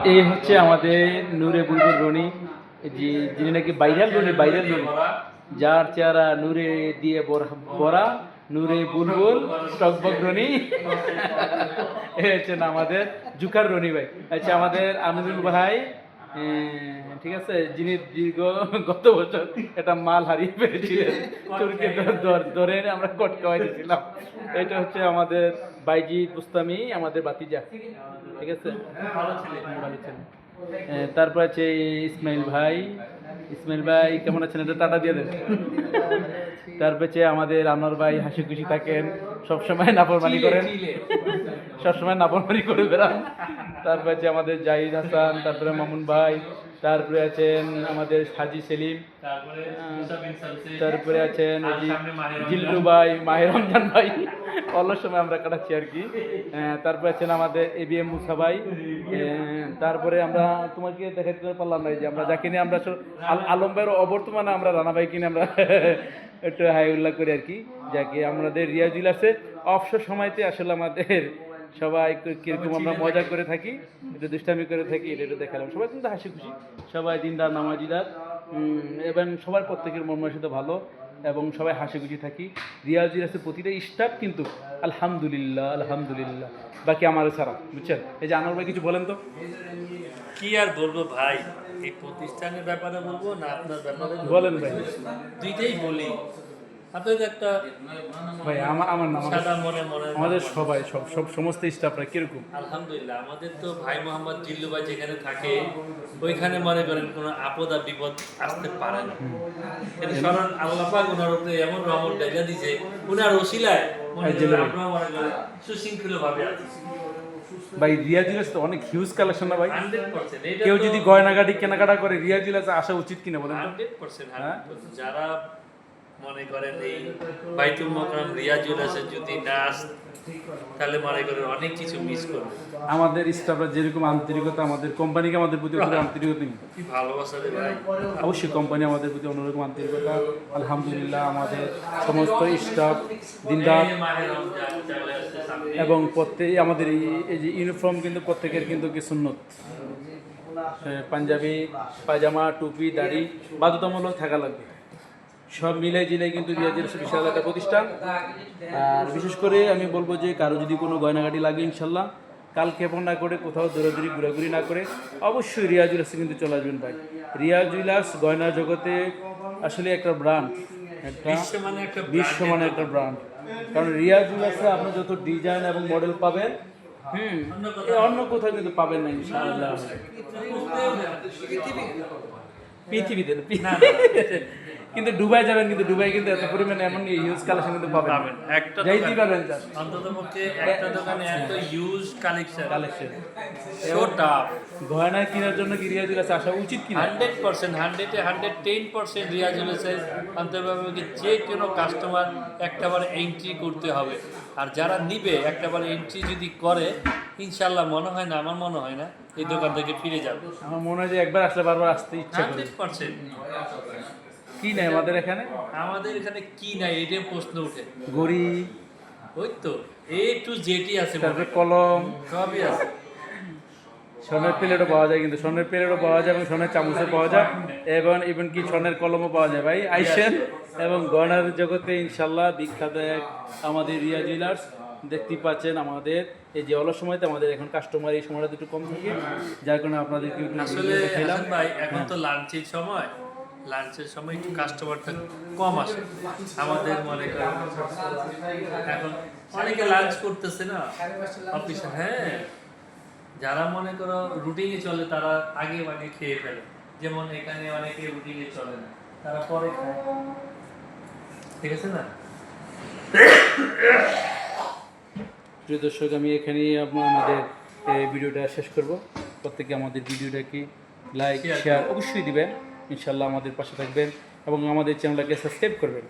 এই হচ্ছে আমাদের নূরে বুলবুল রনি, যিনি নাকি ভাইরাল রনি, যার চেহারা নূরে দিয়ে ভরা, নূরে বুলবুল টকবক রনি। এ হচ্ছে না আমাদের জুকার রনি ভাই, আচ্ছা আমাদের আমিনুল ভাই, ঠিক আছে, যিনি গত বছর একটা মাল হারিয়ে ফেলেছিলেন, চোরকে ধরে এনে আমরা কটকাওয়াই দিয়েছিলাম। এটা হচ্ছে আমাদের বাইজিৎ বুস্তামি, আমাদের বাতিজা, ঠিক আছে, ভালো ছেলে। তারপর আছে ইসমাইল ভাই কেমন আছেন, এটা টাটা দিয়ে দেন। তারপর হচ্ছে আমাদের আনোয়ার ভাই, হাসি খুশি থাকেন, সবসময় নাফরমানি করেন, সবসময় নাফরমানি করে বেড়ান। তারপর আছে আমাদের জাহিদ হাসান, তারপরে মামুন ভাই, তারপরে আছেন আমাদের হাজি সেলিম, তারপরে আছেন জিল্লু ভাই, মাহে রমজান ভাই, অলস সময় আমরা কাটাচ্ছি আর কি। তারপরে আছেন আমাদের এবিএম মুসা ভাই। তারপরে আমরা তোমাকে দেখাতে পারলাম না যে আমরা যাকে নিয়ে আমরা আলম ভাইয়ের অবর্তমানে আমরা রানা ভাই কিনে আমরা একটু হাই উল্লাহ করি আর কি, যাকে আমাদের রিয়াজুল আছে অবসর সময়তে আসলে আমাদের সবাই কিরকম আমরা মজা করে থাকি, একটু দুষ্টামি করে থাকি, এটা দেখালাম। সবাই কিন্তু হাসি খুশি, সবাই দিনদার নামাজিদার, এবং সবার প্রত্যেকের মন মানসিকতা ভালো, এবং সবাই হাসি খুশি থাকি। রিয়াজুল আছে প্রতিটা স্টাফ কিন্তু আলহামদুলিল্লাহ, বাকি আমার ছাড়া, বুঝছেন। এই যে আনোয়ার ভাই কিছু বলেন তো। কি আর বলবো ভাই, এই প্রতিষ্ঠানের ব্যাপারে বলবো না আপনার ব্যাপারে বলেন ভাই। দুইটাই বলি। আপনাদের একটা ভাই আমার নাম সাদা মনে আমাদের সবাই সব সমস্ত স্টাফরা কিরকম আলহামদুলিল্লাহ, আমাদের তো ভাই মোহাম্মদ জিল্লু ভাই যেখানে থাকে ওইখানে মনে করেন কোনো আপদ আর বিপদ আসতে পারে না, কিন্তু স্মরণ আল্লাহ পাক ওনার উপরে এমন রহমত দেখা দিয়েছে, ওনার ওসিলায় আপনারা মনে করেন সুশৃঙ্খল ভাবে আছে। ভাই রিয়াজুল তো অনেক হিউজ কালেকশন না ভাই, 100%। কেউ যদি গয়নাগাটি কেনাকাটা করে রিয়াজুল আসা উচিত কিনা বলেন। 100%। যারা মনে করেন এই বাইতুল মোকাররম রিয়াজুল আছে যদি না আসে তাহলে মনে করেন অনেক কিছু মিস করবে। আমাদের স্টাফরা যেরকম আন্তরিকতা, আমাদের কোম্পানিকে আমাদের প্রতি আন্তরিকতা, কি ভালোবাসা রে ভাই, অবশ্যই কোম্পানি আমাদের প্রতি অন্যরকম আন্তরিকতা। আলহামদুলিল্লাহ আমাদের সমস্ত স্টাফ দিনদার, এবং প্রত্যেক আমাদের এই যে ইউনিফর্ম কিন্তু প্রত্যেকের কিন্তু কি সুন্নত, পাঞ্জাবি পায়জামা টুপি দাড়ি বাধ্যতামূলক থাকা লাগবে। সব মিলে জিলে কিন্তু রিয়াজুল বিশাল একটা প্রতিষ্ঠান। আর বিশেষ করে আমি বলবো যে কারো যদি কোনো গয়নাগাটি লাগে ইনশাল্লাহ কালক্ষেপণ না করে, কোথাও দৌড়াদৌড়ি ঘোরাঘুরি না করে অবশ্যই রিয়াজুল কিন্তু চলে আসবেন ভাই। রিয়াজুলাস গয়না জগতে আসলে একটা ব্র্যান্ড, একটা বিশ্বমানের একটা ব্র্যান্ড। কারণ রিয়াজুলাসে আপনি যত ডিজাইন এবং মডেল পাবেন, অন্য কোথাও কিন্তু পাবেন না ইনশাআল্লাহ। পৃথিবীতে কিন্তু দুবাই যাবেন, কিন্তু দুবাই কিন্তু এত পরিমাণে এমন হিউজ কালেকশন কিন্তু পাবেন, একটা যাইতেই পাবেন অন্ততপক্ষে একটা দোকানে এত হিউজ কালেকশন শোটা গয়না কেনার জন্য কি রিয়াজুল আছে আসা উচিত কিনা। 100%, 110% রিয়াজুল আছে অন্ততপক্ষে যে কোনো কাস্টমার একটাবার এন্ট্রি করতে হবে। আর যারা নিবে একটাবার এন্ট্রি যদি করে ইনশাল্লাহ মনে হয় না, আমার মনে হয় না এই দোকান থেকে ফিরে যাবে। আমার মনে হয় যে একবার আসলে বারবার আসতে ইচ্ছা করে। 100%। কি নাই আমাদের এখানে কি নাই এটাই প্রশ্ন উঠে। ঘড়ি, ওই তো এ টু জেডই আছে, তারপরে কলম সবই আছে। স্বর্ণের প্লেটও পাওয়া যায়, কিন্তু স্বর্ণের প্লেটও পাওয়া যায় এবং স্বর্ণের চামচও পাওয়া যায়, এবং ইভেন কি স্বর্ণের কলমও পাওয়া যায় ভাই। আইসেন এবং গয়নার জগতে ইনশাল্লাহ বিখ্যাত এক আমাদের রিয়া জুয়েলার্স দেখতেই পাচ্ছেন। আমাদের এই যে অলস সময়তে আমাদের এখন কাস্টমার এই সময়টা একটু কম থাকে, যার কারণে আপনাদেরকে আসলে হাসান ভাই এখন তো লাঞ্চের সময় একটু কাস্টমারটা কম আসে আমাদের, মনে করেন এখন অনেকে লাঞ্চ করতেছে না অফিসে। হ্যাঁ, যারা মনে করো রুটিনে চলে তারা আগে খেয়ে ফেলে, যেমন এখানে অনেকে রুটিনে চলে না, তারা পরে খায়, ঠিক আছে না। প্রিয় দর্শক, আমি এখানেই আমাদের ভিডিওটা শেষ করব। প্রত্যেকে আমাদের ভিডিওটাকে লাইক শেয়ার অবশ্যই দিবেন, ইনশাল্লাহ আমাদের পাশে থাকবেন এবং আমাদের চ্যানেলটাকে সাবস্ক্রাইব করবেন।